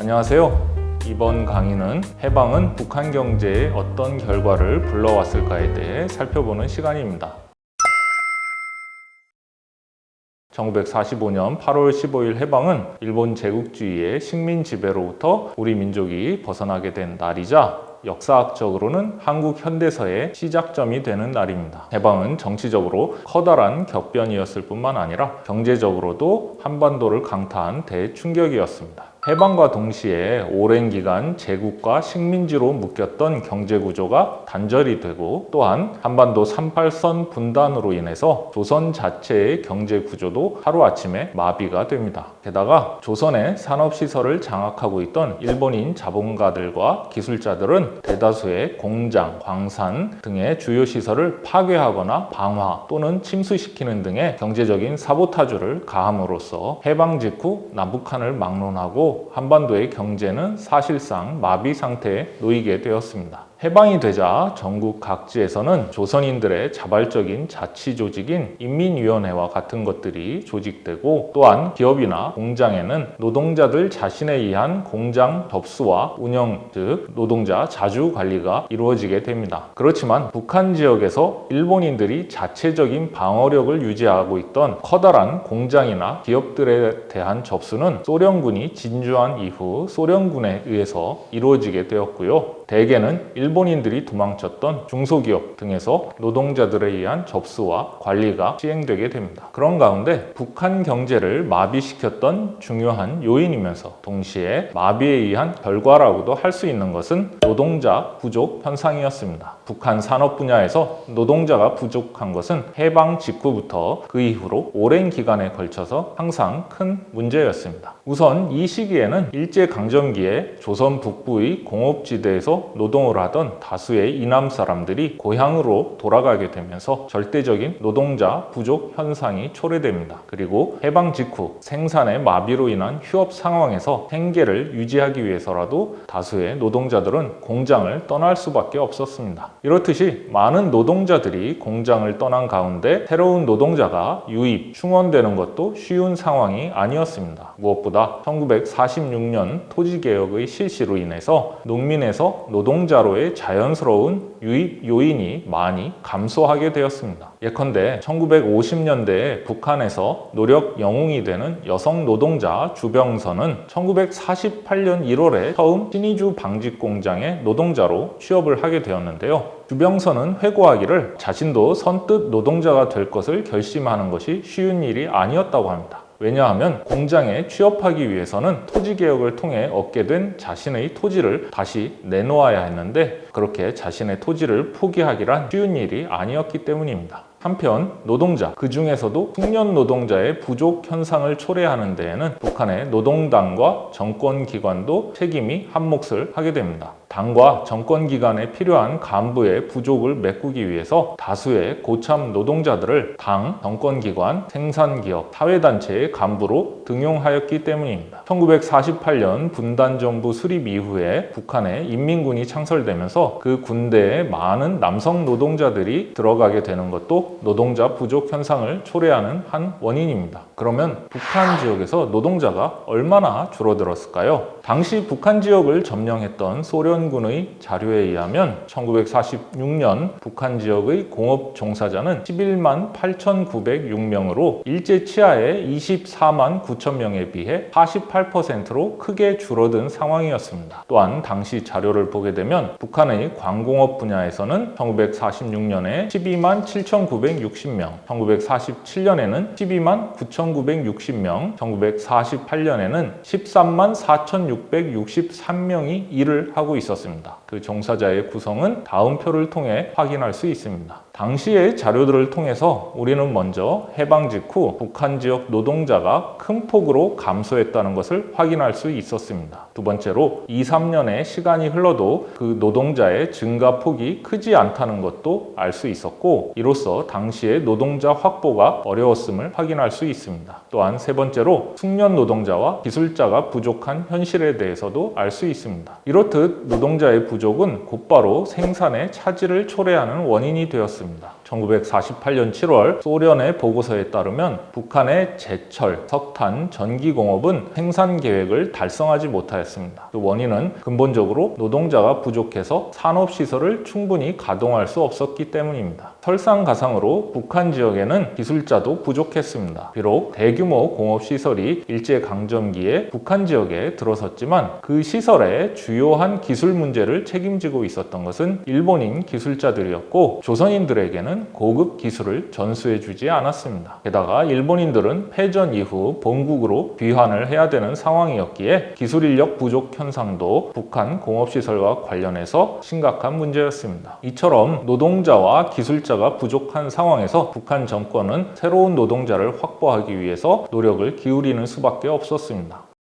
안녕하세요. 이번 강의는 해방은 북한 경제에 어떤 결과를 불러왔을까에 대해 살펴보는 시간입니다. 1945년 8월 15일 해방은 일본 제국주의의 식민 지배로부터 우리 민족이 벗어나게 된 날이자 역사학적으로는 한국 현대사의 시작점이 되는 날입니다. 해방은 정치적으로 커다란 격변이었을 뿐만 아니라 경제적으로도 한반도를 강타한 대충격이었습니다. 해방과 동시에 오랜 기간 제국과 식민지로 묶였던 경제구조가 단절이 되고, 또한 한반도 38선 분단으로 인해서 조선 자체의 경제구조도 하루아침에 마비가 됩니다. 게다가 조선의 산업시설을 장악하고 있던 일본인 자본가들과 기술자들은 대다수의 공장, 광산 등의 주요 시설을 파괴하거나 방화 또는 침수시키는 등의 경제적인 사보타주를 가함으로써 해방 직후 남북한을 막론하고 한반도의 경제는 사실상 마비 상태에 놓이게 되었습니다. 해방이 되자 전국 각지에서는 조선인들의 자발적인 자치 조직인 인민위원회와 같은 것들이 조직되고, 또한 기업이나 공장에는 노동자들 자신에 의한 공장 접수와 운영, 즉 노동자 자주 관리가 이루어지게 됩니다. 그렇지만 북한 지역에서 일본인들이 자체적인 방어력을 유지하고 있던 커다란 공장이나 기업들에 대한 접수는 소련군이 진주한 이후 소련군에 의해서 이루어지게 되었고요. 대개는 일본인들이 도망쳤던 중소기업 등에서 노동자들에 의한 접수와 관리가 시행되게 됩니다. 그런 가운데 북한 경제를 마비시켰던 중요한 요인이면서 동시에 마비에 의한 결과라고도 할 수 있는 것은 노동자 부족 현상이었습니다. 북한 산업 분야에서 노동자가 부족한 것은 해방 직후부터 그 이후로 오랜 기간에 걸쳐서 항상 큰 문제였습니다. 우선 이 시기에는 일제강점기에 조선 북부의 공업지대에서 노동을 하던 다수의 이남 사람들이 고향으로 돌아가게 되면서 절대적인 노동자 부족 현상이 초래됩니다. 그리고 해방 직후 생산의 마비로 인한 휴업 상황에서 생계를 유지하기 위해서라도 다수의 노동자들은 공장을 떠날 수밖에 없었습니다. 이렇듯이 많은 노동자들이 공장을 떠난 가운데 새로운 노동자가 유입, 충원되는 것도 쉬운 상황이 아니었습니다. 무엇보다 1946년 토지개혁의 실시로 인해서 농민에서 노동자로의 자연스러운 유입 요인이 많이 감소하게 되었습니다. 예컨대 1950년대에 북한에서 노력 영웅이 되는 여성 노동자 주병선은 1948년 1월에 처음 신의주 방직 공장의 노동자로 취업을 하게 되었는데요. 주병선은 회고하기를 자신도 선뜻 노동자가 될 것을 결심하는 것이 쉬운 일이 아니었다고 합니다. 왜냐하면 공장에 취업하기 위해서는 토지개혁을 통해 얻게 된 자신의 토지를 다시 내놓아야 했는데, 그렇게 자신의 토지를 포기하기란 쉬운 일이 아니었기 때문입니다. 한편 노동자, 그 중에서도 청년 노동자의 부족 현상을 초래하는 데에는 북한의 노동당과 정권기관도 책임이 한몫을 하게 됩니다. 당과 정권기관에 필요한 간부의 부족을 메꾸기 위해서 다수의 고참 노동자들을 당, 정권기관, 생산기업, 사회단체의 간부로 등용하였기 때문입니다. 1948년 분단정부 수립 이후에 북한에 인민군이 창설되면서 그 군대에 많은 남성 노동자들이 들어가게 되는 것도 노동자 부족 현상을 초래하는 한 원인입니다. 그러면 북한 지역에서 노동자가 얼마나 줄어들었을까요? 당시 북한 지역을 점령했던 소련군의 자료에 의하면 1946년 북한 지역의 공업 종사자는 11만 8,906명으로 일제 치하의 24만 9천 명에 비해 48%로 크게 줄어든 상황이었습니다. 또한 당시 자료를 보게 되면 북한의 광공업 분야에서는 1946년에 12만 7,960명, 1947년에는 12만 9,960명, 1948년에는 13만 4,663명이 일을 하고 있었습니다. 그 종사자의 구성은 다음 표를 통해 확인할 수 있습니다. 당시의 자료들을 통해서 우리는 먼저 해방 직후 북한 지역 노동자가 큰 폭으로 감소했다는 것을 확인할 수 있었습니다. 두 번째로 2, 3년의 시간이 흘러도 그 노동자의 증가 폭이 크지 않다는 것도 알 수 있었고, 이로써 당시의 노동자 확보가 어려웠음을 확인할 수 있습니다. 또한 세 번째로 숙련 노동자와 기술자가 부족한 현실에 대해서도 알 수 있습니다. 이렇듯 노동자의 부족은 곧바로 생산의 차질을 초래하는 원인이 되었습니다. 이었습니다. 1948년 7월 소련의 보고서에 따르면 북한의 제철, 석탄, 전기공업은 생산 계획을 달성하지 못하였습니다. 그 원인은 근본적으로 노동자가 부족해서 산업시설을 충분히 가동할 수 없었기 때문입니다. 설상가상으로 북한 지역에는 기술자도 부족했습니다. 비록 대규모 공업시설이 일제강점기에 북한 지역에 들어섰지만 그 시설의 주요한 기술 문제를 책임지고 있었던 것은 일본인 기술자들이었고 조선인들에게는 고급 기술을 전수해주지 않았습니다. 게다가 일본인들은 패전 이후 본국으로 귀환을 해야 되는 상황이었기에 기술 인력 부족 현상도 북한 공업시설과 관련해서 심각한 문제였습니다. 이처럼 노동자와 기술자가 부족한 상황에서 북한 정권은 새로운 노동자를 확보하기 위해서 노력을 기울이는 수밖에 없었습니다.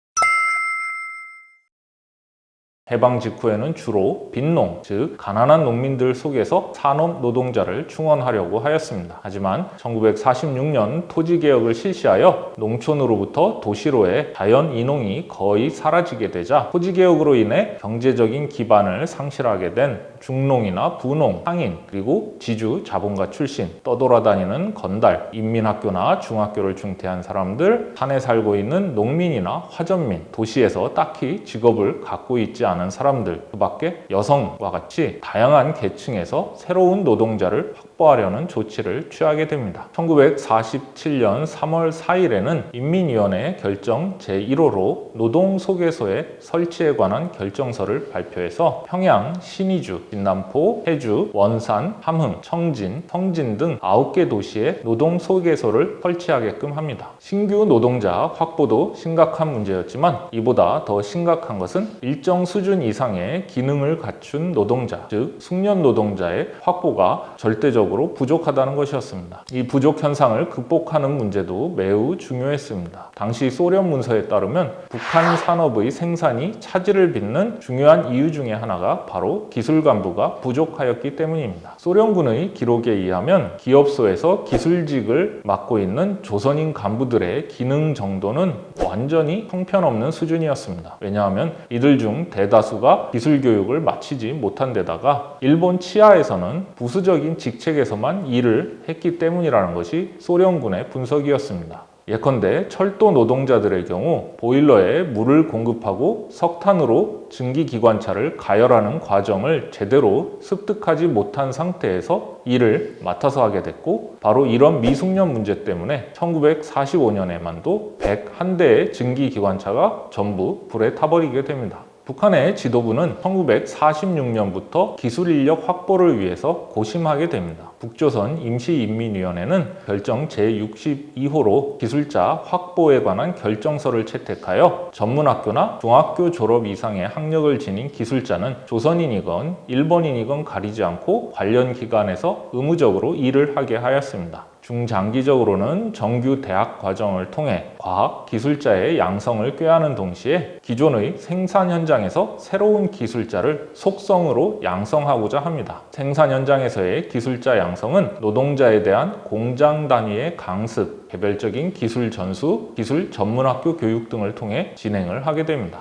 해방 직후에는 주로 빈농, 즉 가난한 농민들 속에서 산업 노동자를 충원하려고 하였습니다. 하지만 1946년 토지개혁을 실시하여 농촌으로부터 도시로의 자연 인농이 거의 사라지게 되자 토지개혁으로 인해 경제적인 기반을 상실하게 된 중농이나 부농, 상인, 그리고 지주 자본가 출신, 떠돌아다니는 건달, 인민학교나 중학교를 중퇴한 사람들, 산에 살고 있는 농민이나 화전민, 도시에서 딱히 직업을 갖고 있지 않은 사람들, 그 밖에 여성과 같이 다양한 계층에서 새로운 노동자를 확보하려는 조치를 취하게 됩니다. 1947년 3월 4일에는 인민위원회 결정 제1호로 노동소개소의 설치에 관한 결정서를 발표해서 평양, 신의주, 진남포, 해주, 원산, 함흥, 청진, 성진 등 9개 도시에 노동소개소를 설치하게끔 합니다. 신규 노동자 확보도 심각한 문제였지만 이보다 더 심각한 것은 일정 수준 이상의 기능을 갖춘 노동자, 즉 숙련 노동자의 확보가 절대적으로 부족하다는 것이었습니다. 이 부족 현상을 극복하는 문제도 매우 중요했습니다. 당시 소련 문서에 따르면 북한 산업의 생산이 차질을 빚는 중요한 이유 중에 하나가 바로 기술 간부가 부족하였기 때문입니다. 소련군의 기록에 의하면 기업소에서 기술직을 맡고 있는 조선인 간부들의 기능 정도는 완전히 형편없는 수준이었습니다. 왜냐하면 이들 중 대다수가 기술 교육을 마치지 못한 데다가 일본 치하에서는 부수적인 직책에서만 일을 했기 때문이라는 것이 소련군의 분석이었습니다. 예컨대 철도 노동자들의 경우 보일러에 물을 공급하고 석탄으로 증기기관차를 가열하는 과정을 제대로 습득하지 못한 상태에서 일을 맡아서 하게 됐고, 바로 이런 미숙련 문제 때문에 1945년에만도 101대의 증기기관차가 전부 불에 타버리게 됩니다. 북한의 지도부는 1946년부터 기술인력 확보를 위해서 고심하게 됩니다. 북조선 임시인민위원회는 결정 제62호로 기술자 확보에 관한 결정서를 채택하여 전문학교나 중학교 졸업 이상의 학력을 지닌 기술자는 조선인이건 일본인이건 가리지 않고 관련 기관에서 의무적으로 일을 하게 하였습니다. 중장기적으로는 정규 대학 과정을 통해 과학 기술자의 양성을 꾀하는 동시에 기존의 생산 현장에서 새로운 기술자를 속성으로 양성하고자 합니다. 생산 현장에서의 기술자 양성은 노동자에 대한 공장 단위의 강습, 개별적인 기술 전수, 기술 전문학교 교육 등을 통해 진행을 하게 됩니다.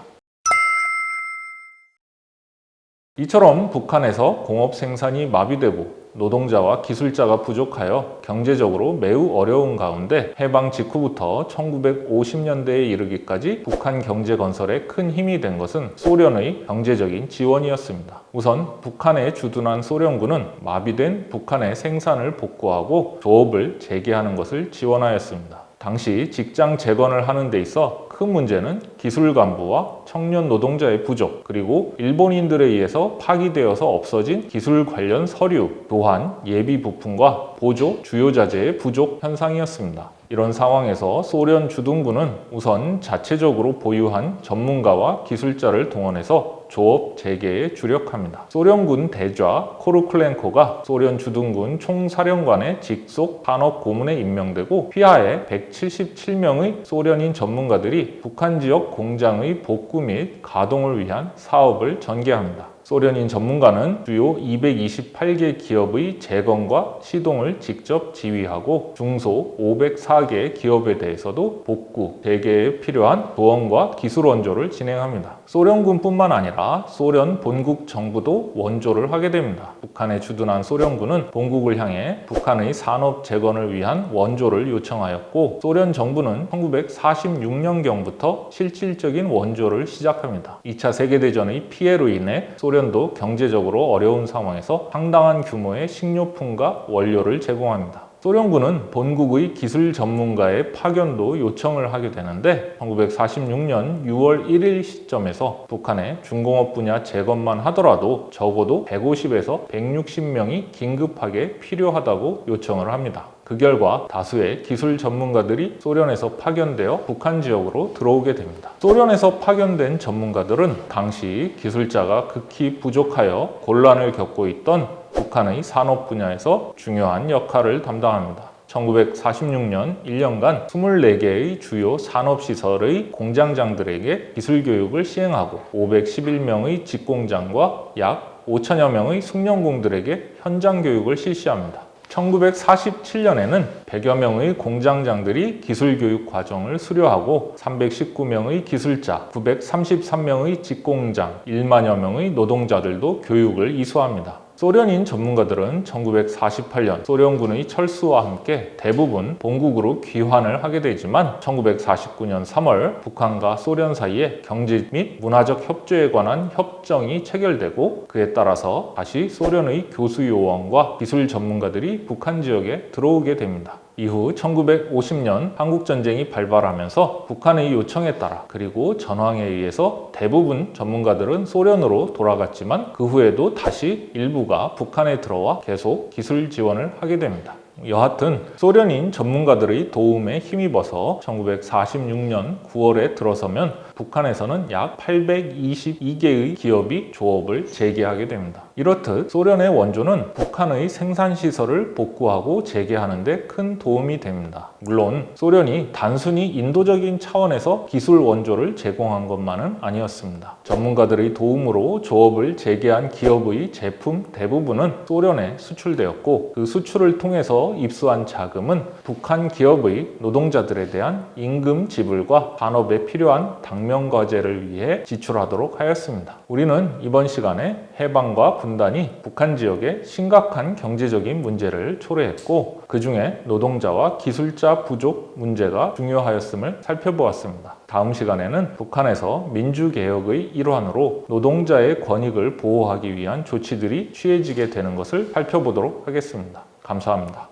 이처럼 북한에서 공업 생산이 마비되고 노동자와 기술자가 부족하여 경제적으로 매우 어려운 가운데 해방 직후부터 1950년대에 이르기까지 북한 경제 건설에 큰 힘이 된 것은 소련의 경제적인 지원이었습니다. 우선 북한에 주둔한 소련군은 마비된 북한의 생산을 복구하고 조업을 재개하는 것을 지원하였습니다. 당시 직장 재건을 하는 데 있어 큰 문제는 기술 간부와 청년 노동자의 부족, 그리고 일본인들에 의해서 파기되어서 없어진 기술 관련 서류, 또한 예비 부품과 보조, 주요 자재의 부족 현상이었습니다. 이런 상황에서 소련 주둔군은 우선 자체적으로 보유한 전문가와 기술자를 동원해서 조업 재개에 주력합니다. 소련군 대좌 코르클렌코가 소련 주둔군 총사령관의 직속 산업 고문에 임명되고 휘하에 177명의 소련인 전문가들이 북한 지역 공장의 복구 및 가동을 위한 사업을 전개합니다. 소련인 전문가는 주요 228개 기업의 재건과 시동을 직접 지휘하고 중소 504개 기업에 대해서도 복구, 재개에 필요한 조언과 기술 원조를 진행합니다. 소련군뿐만 아니라 소련 본국 정부도 원조를 하게 됩니다. 북한에 주둔한 소련군은 본국을 향해 북한의 산업 재건을 위한 원조를 요청하였고, 소련 정부는 1946년경부터 실질적인 원조를 시작합니다. 2차 세계대전의 피해로 인해 소련도 경제적으로 어려운 상황에서 상당한 규모의 식료품과 원료를 제공합니다. 소련군은 본국의 기술 전문가의 파견도 요청을 하게 되는데 1946년 6월 1일 시점에서 북한의 중공업 분야 재건만 하더라도 적어도 150에서 160명이 긴급하게 필요하다고 요청을 합니다. 그 결과 다수의 기술 전문가들이 소련에서 파견되어 북한 지역으로 들어오게 됩니다. 소련에서 파견된 전문가들은 당시 기술자가 극히 부족하여 곤란을 겪고 있던 북한의 산업 분야에서 중요한 역할을 담당합니다. 1946년 1년간 24개의 주요 산업시설의 공장장들에게 기술교육을 시행하고 511명의 직공장과 약 5천여 명의 숙련공들에게 현장교육을 실시합니다. 1947년에는 100여 명의 공장장들이 기술교육 과정을 수료하고 319명의 기술자, 933명의 직공장, 1만여 명의 노동자들도 교육을 이수합니다. 소련인 전문가들은 1948년 소련군의 철수와 함께 대부분 본국으로 귀환을 하게 되지만 1949년 3월 북한과 소련 사이에 경제 및 문화적 협조에 관한 협정이 체결되고, 그에 따라서 다시 소련의 교수 요원과 기술 전문가들이 북한 지역에 들어오게 됩니다. 이후 1950년 한국전쟁이 발발하면서 북한의 요청에 따라 그리고 전황에 의해서 대부분 전문가들은 소련으로 돌아갔지만 그 후에도 다시 일부가 북한에 들어와 계속 기술 지원을 하게 됩니다. 여하튼 소련인 전문가들의 도움에 힘입어서 1946년 9월에 들어서면 북한에서는 약 822개의 기업이 조업을 재개하게 됩니다. 이렇듯 소련의 원조는 북한의 생산시설을 복구하고 재개하는 데 큰 도움이 됩니다. 물론 소련이 단순히 인도적인 차원에서 기술 원조를 제공한 것만은 아니었습니다. 전문가들의 도움으로 조업을 재개한 기업의 제품 대부분은 소련에 수출되었고, 그 수출을 통해서 입수한 자금은 북한 기업의 노동자들에 대한 임금 지불과 산업에 필요한 당면과제를 위해 지출하도록 하였습니다. 우리는 이번 시간에 해방과 분단이 북한 지역에 심각한 경제적인 문제를 초래했고, 그 중에 노동자와 기술자 부족 문제가 중요하였음을 살펴보았습니다. 다음 시간에는 북한에서 민주개혁의 일환으로 노동자의 권익을 보호하기 위한 조치들이 취해지게 되는 것을 살펴보도록 하겠습니다. 감사합니다.